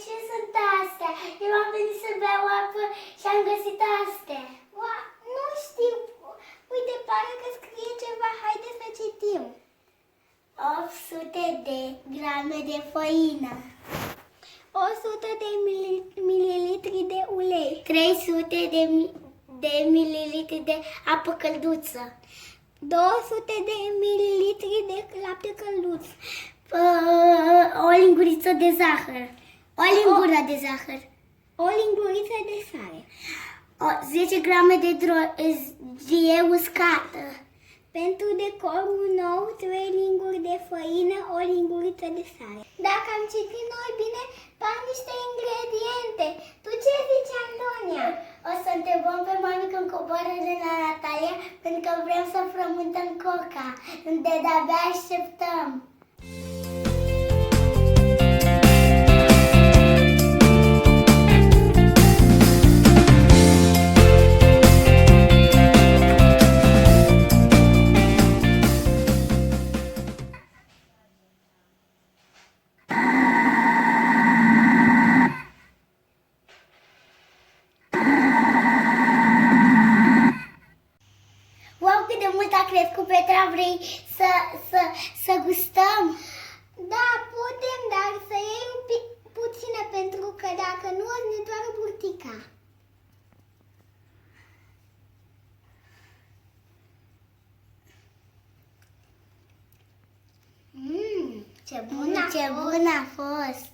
ce sunt astea? Eu am venit să beau apă și am găsit astea. Nu știu. Uite, pare că scrie ceva. Haide să citim. 800 de grame de făină. 100 de mililitri de ulei. 300 de mililitri de apă călduță. 200 de mililitri de lapte călduț. O linguriță de zahăr. O lingură de zahăr. O linguriță de sare. 10 grame de drogie uscată. Pentru decorul nou, 3 linguri de făină, o linguriță de sare. Dacă am citit noi bine, par niște ingrediente. Tu ce zici, Antonia? O să întrebăm pe mami când coboară de la Natalia, pentru că vrem să frământăm coca. De-abia așteptăm. Petra, vrei să gustăm? Da, putem, dar să iei un pic puțină, pentru că dacă nu, o ne doară burtica. Ce bun a fost!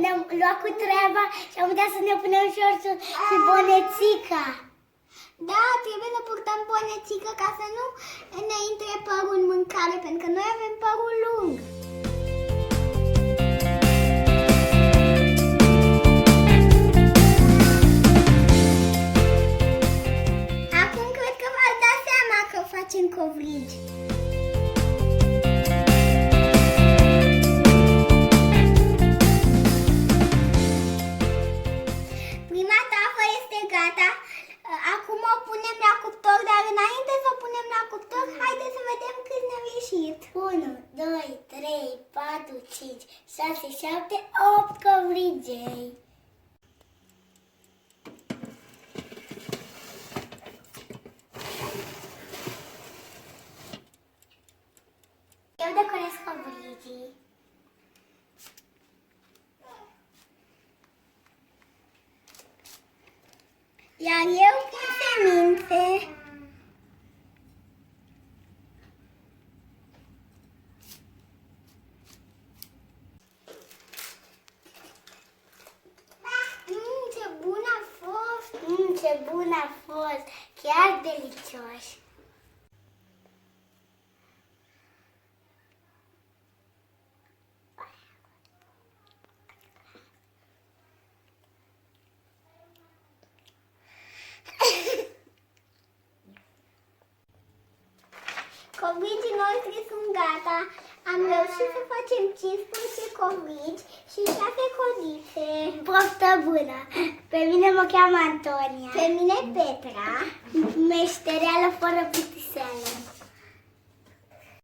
Ne-am luat cu treaba și am putea să ne punem șorțul și bonețica. Da, trebuie să purtăm bonețică ca să nu ne intre părul în mâncare, pentru că noi avem părul lung. Acum cred că v-ați dat seama că facem covrigi. Acum o punem la cuptor, dar înainte să o punem la cuptor, haideți să vedem cât ne-au ieșit. 1, 2, 3, 4, 5, 6, 7, 8 covrigei. Eu decorez covrigii. Iar eu pun semințe. Ce bun a fost! Ce bun a fost! Chiar delicios! Covrigii noștri sunt gata. Am reușit să facem 15 covrigi și 6 codițe. Poftă bună! Pe mine mă cheamă Antonia. Pe mine Petra. Meștereală fără plictiseală.